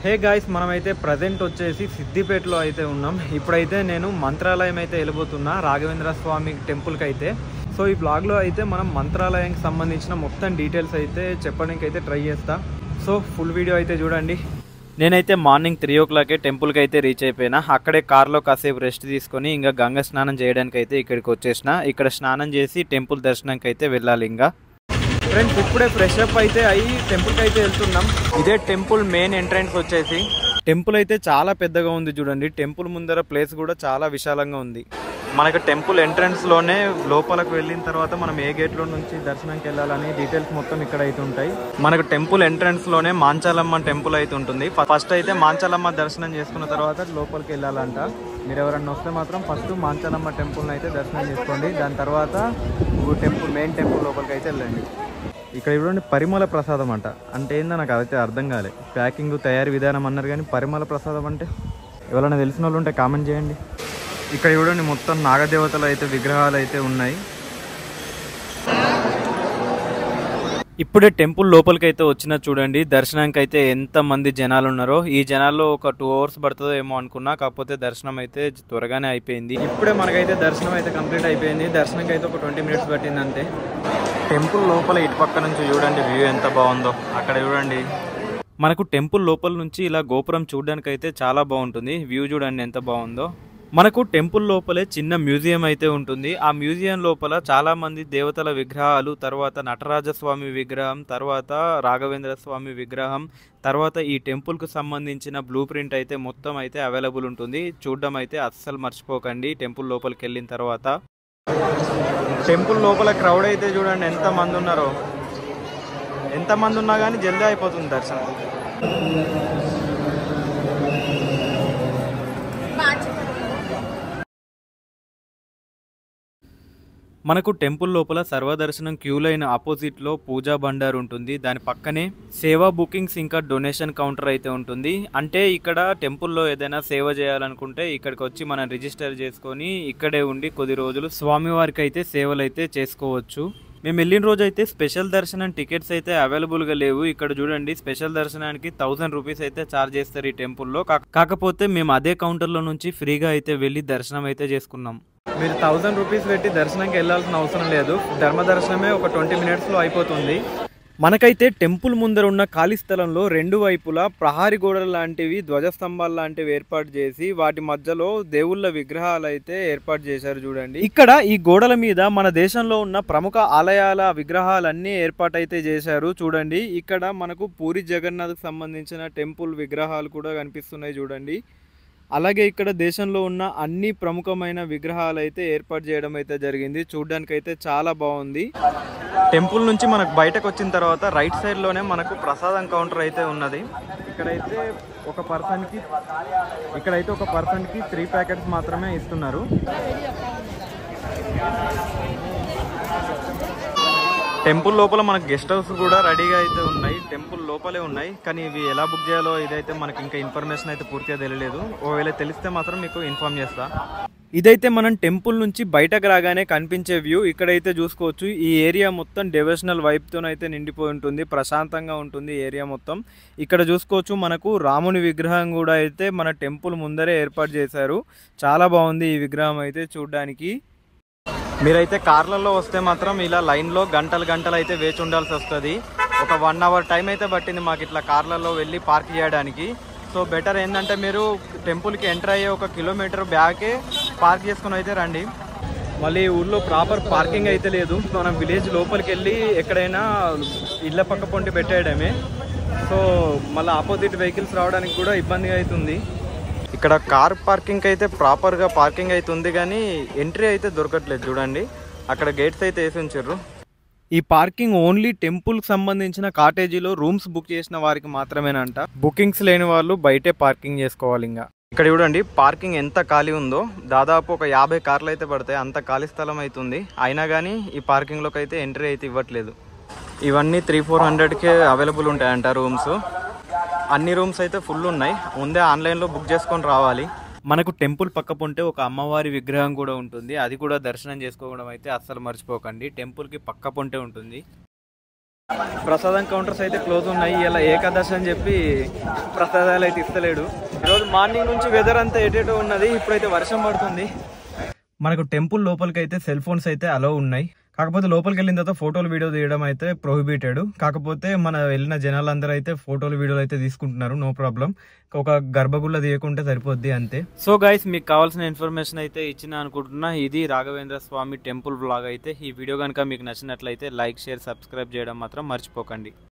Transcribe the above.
Hey guys, మనమైతే present వచ్చేసి సిద్దిపేటలో అయితే ఉన్నాం. ఇప్పుడైతే నేను మంత్రాలయం అయితే వెళ్ళబోతున్నా, రాఘవేంద్ర స్వామి టెంపుల్కి అయితే. సో ఈ బ్లాగ్లో అయితే మనం మంత్రాలయానికి సంబంధించిన మొత్తం డీటెయిల్స్ అయితే చెప్పడానికి అయితే ట్రై చేస్తా. సో ఫుల్ వీడియో అయితే చూడండి. నేనైతే మార్నింగ్ 3 o'clock టెంపుల్కి అయితే రీచ్ అయిపోయినా. అక్కడే కార్లో కాసేపు రెస్ట్ తీసుకొని ఇంకా గంగ స్నానం చేయడానికి అయితే ఇక్కడికి వచ్చేసిన. ఇక్కడ స్నానం చేసి టెంపుల్ దర్శనంకి అయితే వెళ్ళాలి. ఇంకా ఫ్రెండ్స్ ఇప్పుడే ఫ్రెష్ అప్ అయితే అయ్యి టెంపుల్కి అయితే వెళ్తున్నాం. ఇదే టెంపుల్ మెయిన్ ఎంట్రన్స్ వచ్చేసి. టెంపుల్ అయితే చాలా పెద్దగా ఉంది చూడండి. టెంపుల్ ముందర ప్లేస్ కూడా చాలా విశాలంగా ఉంది. మనకు టెంపుల్ ఎంట్రన్స్ లోనే లోపలికి వెళ్ళిన తర్వాత మనం ఏ గేట్ లో నుంచి దర్శనంకి వెళ్ళాలని డీటెయిల్స్ మొత్తం ఇక్కడ అయితే ఉంటాయి. మనకు టెంపుల్ ఎంట్రన్స్ లోనే మాంచాలమ్మ టెంపుల్ అయితే ఉంటుంది. ఫస్ట్ అయితే మాంచాలమ్మ దర్శనం చేసుకున్న తర్వాత లోపలికి వెళ్ళాలంట. మీరు ఎవరన్నా వస్తే మాత్రం ఫస్ట్ మాంచాలమ్మ టెంపుల్ని అయితే దర్శనం చేసుకోండి. దాని తర్వాత టెంపుల్ మెయిన్ టెంపుల్ లోపలికి అయితే వెళ్ళండి. ఇక్కడ చూడండి, పరిమళ ప్రసాదం అంట. అంటే ఏందో నాకు అయితే అర్థం కాలే. ప్యాకింగ్ తయారీ విధానం అన్నారు కానీ పరిమళ ప్రసాదం అంటే ఎవరైనా తెలిసిన వాళ్ళు ఉంటే కామెంట్ చేయండి. ఇక్కడ చూడండి, మొత్తం నాగదేవతలు అయితే విగ్రహాలు అయితే ఉన్నాయి. ఇప్పుడే టెంపుల్ లోపలికి అయితే వచ్చినా చూడండి. దర్శనానికి అయితే ఎంత మంది జనాలు ఉన్నారో. ఈ జనాల్లో ఒక 2 hours పడుతుందో ఏమో అనుకున్నా, కాకపోతే దర్శనం అయితే త్వరగానే అయిపోయింది. ఇప్పుడే మనకైతే దర్శనం అయితే కంప్లీట్ అయిపోయింది. దర్శనంకి అయితే ఒక 20 minutes పట్టింది అంతే. టెంపుల్ లోపల ఇటు పక్క నుంచి చూడండి వ్యూ ఎంత బాగుందో. అక్కడ చూడండి, మనకు టెంపుల్ లోపల నుంచి ఇలా గోపురం చూడడానికి అయితే చాలా బాగుంటుంది. వ్యూ చూడండి ఎంత బాగుందో. మనకు టెంపుల్ లోపలే చిన్న మ్యూజియం అయితే ఉంటుంది. ఆ మ్యూజియం లోపల చాలా మంది దేవతల విగ్రహాలు, తర్వాత నటరాజస్వామి విగ్రహం, తర్వాత రాఘవేంద్ర స్వామి విగ్రహం, తర్వాత ఈ టెంపుల్కు సంబంధించిన బ్లూ ప్రింట్ అయితే మొత్తం అయితే అవైలబుల్ ఉంటుంది. చూడడం అయితే అస్సలు మర్చిపోకండి టెంపుల్ లోపలికి వెళ్ళిన తర్వాత. టెంపుల్ లోపల క్రౌడ్ అయితే చూడండి ఎంత మంది ఉన్నారో. ఎంతమంది ఉన్నా కానీ జల్దీ అయిపోతుంది దర్శనం. మనకు టెంపుల్ లోపల సర్వదర్శనం క్యూ లైన్ ఆపోజిట్లో పూజా బండార్ ఉంటుంది. దాని పక్కనే సేవా బుకింగ్స్ ఇంకా డొనేషన్ కౌంటర్ అయితే ఉంటుంది. అంటే ఇక్కడ టెంపుల్లో ఏదైనా సేవ చేయాలనుకుంటే ఇక్కడికి వచ్చి మనం రిజిస్టర్ చేసుకొని ఇక్కడే ఉండి కొద్ది రోజులు స్వామివారికి అయితే సేవలు అయితే చేసుకోవచ్చు. మేము వెళ్ళిన రోజు అయితే స్పెషల్ దర్శనం టికెట్స్ అయితే అవైలబుల్గా లేవు. ఇక్కడ చూడండి, స్పెషల్ దర్శనానికి 1000 rupees అయితే ఛార్జ్ చేస్తారు ఈ టెంపుల్లో. కాకపోతే మేము అదే కౌంటర్లో నుంచి ఫ్రీగా అయితే వెళ్ళి దర్శనం అయితే చేసుకున్నాం. మీరు 1000 rupees పెట్టి దర్శనంకి వెళ్ళాల్సిన అవసరం లేదు. ధర్మ దర్శనమే ఒక 20 minutesలో అయిపోతుంది. మనకైతే టెంపుల్ ముందర ఉన్న ఖాళీ స్థలంలో 2 వైపులా ప్రహారీ గోడలు లాంటివి, ధ్వజస్తంభాలు లాంటివి ఏర్పాటు చేసి వాటి మధ్యలో దేవుళ్ళ విగ్రహాలు అయితే ఏర్పాటు చేశారు చూడండి. ఇక్కడ ఈ గోడల మీద మన దేశంలో ఉన్న ప్రముఖ ఆలయాల విగ్రహాలన్నీ ఏర్పాటైతే చేశారు చూడండి. ఇక్కడ మనకు పూరి జగన్నాథ్కి సంబంధించిన టెంపుల్ విగ్రహాలు కూడా కనిపిస్తున్నాయి చూడండి. అలాగే ఇక్కడ దేశంలో ఉన్న అన్ని ప్రముఖమైన విగ్రహాలు అయితే ఏర్పాటు చేయడం అయితే జరిగింది. చూడడానికి అయితే చాలా బాగుంది. టెంపుల్ నుంచి మనకు బయటకు వచ్చిన తర్వాత రైట్ సైడ్ లోనే మనకు ప్రసాదం కౌంటర్ అయితే ఉన్నది. ఇక్కడైతే ఒక పర్సన్కి 3 packets మాత్రమే ఇస్తున్నారు. టెంపుల్ లోపల మనకు గెస్ట్ హౌస్ కూడా రెడీగా అయితే ఉన్నాయి. టెంపుల్ లోపలే ఉన్నాయి, కానీ ఇవి ఎలా బుక్ చేయాలో ఇదైతే మనకి ఇంకా ఇన్ఫర్మేషన్ అయితే పూర్తిగా తెలియలేదు. ఒకవేళ తెలిస్తే మాత్రం మీకు ఇన్ఫార్మ్ చేస్తా. ఇదైతే మనం టెంపుల్ నుంచి బయటకు రాగానే కనిపించే వ్యూ. ఇక్కడైతే చూసుకోవచ్చు, ఈ ఏరియా మొత్తం డివోషనల్ వైబ్తోనైతే నిండిపోయి ఉంటుంది. ప్రశాంతంగా ఉంటుంది ఏరియా మొత్తం. ఇక్కడ చూసుకోవచ్చు, మనకు రాముని విగ్రహం కూడా అయితే మన టెంపుల్ ముందరే ఏర్పాటు చేశారు. చాలా బాగుంది ఈ విగ్రహం అయితే చూడడానికి. మీరైతే కార్లలో వస్తే మాత్రం ఇలా లైన్లో గంటలు అయితే వేచి ఉండాల్సి వస్తుంది. ఒక 1 hour టైం అయితే పట్టింది మాకు ఇట్లా కార్లలో వెళ్ళి పార్క్ చేయడానికి. సో బెటర్ ఏంటంటే మీరు టెంపుల్కి ఎంటర్ అయ్యే 1 kilometer బ్యాకే పార్క్ చేసుకుని అయితే రండి. మళ్ళీ ఊళ్ళో ప్రాపర్ పార్కింగ్ అయితే లేదు. మనం విలేజ్ లోపలికి వెళ్ళి ఎక్కడైనా ఇళ్ళ పక్క పొంటి పెట్టేయడమే. సో మళ్ళీ ఆపోజిట్ వెహికల్స్ రావడానికి కూడా ఇబ్బందిగా అవుతుంది. ఇక్కడ కార్ పార్కింగ్ అయితే ప్రాపర్గా పార్కింగ్ అయితే ఉంది, కానీ ఎంట్రీ అయితే దొరకట్లేదు చూడండి. అక్కడ గేట్స్ అయితే వేసి ఉంచారు. ఈ పార్కింగ్ ఓన్లీ టెంపుల్కి సంబంధించిన కాటేజీలో రూమ్స్ బుక్ చేసిన వారికి మాత్రమేనంట. బుకింగ్స్ లేని వాళ్ళు బయటే పార్కింగ్ చేసుకోవాలి. ఇంకా ఇక్కడ చూడండి, పార్కింగ్ ఎంత ఖాళీ ఉందో. దాదాపు ఒక 50 కార్లు అయితే పడతాయి, అంత ఖాళీ స్థలం అవుతుంది. అయినా కానీ ఈ పార్కింగ్లోకి అయితే ఎంట్రీ అయితే ఇవ్వట్లేదు. ఇవన్నీ 300-400కే అవైలబుల్ ఉంటాయంట రూమ్స్. అన్ని రూమ్స్ అయితే ఫుల్ ఉన్నాయి. ముందే ఆన్లైన్లో బుక్ చేసుకొని రావాలి. మనకు టెంపుల్ పక్క పొంటే ఒక అమ్మవారి విగ్రహం కూడా ఉంటుంది. అది కూడా దర్శనం చేసుకోవడం అయితే అస్సలు మర్చిపోకండి. టెంపుల్కి పక్క పొంటే ఉంటుంది. ప్రసాదం కౌంటర్స్ అయితే క్లోజ్ ఉన్నాయి. ఇలా ఏకాదశి అని చెప్పి ప్రసాదాలు అయితే ఇస్తలేడు. ఈరోజు మార్నింగ్ నుంచి వెదర్ అంతా ఎటేటో ఉన్నది. ఇప్పుడైతే వర్షం పడుతుంది. మనకు టెంపుల్ లోపలికి అయితే సెల్ ఫోన్స్ అయితే అలో ఉన్నాయి. కాకపోతే లోపలికి వెళ్ళిన తర్వాత ఫోటోలు వీడియో తీయడం అయితే ప్రొహిబిటెడ్. కాకపోతే మన వెళ్ళిన జనాలందరూ అయితే ఫోటోలు వీడియోలు అయితే తీసుకుంటున్నారు, నో ప్రాబ్లం. ఒక గర్భగుళ్ళ తీయకుంటే సరిపోద్ది అంతే. సో గైస్, మీకు కావాల్సిన ఇన్ఫర్మేషన్ అయితే ఇచ్చిన అనుకుంటున్నా. ఇది రాఘవేంద్ర స్వామి టెంపుల్ వ్లాగ్ అయితే. ఈ వీడియో కనుక మీకు నచ్చినట్లయితే లైక్, షేర్, సబ్స్క్రైబ్ చేయడం మాత్రం మర్చిపోకండి.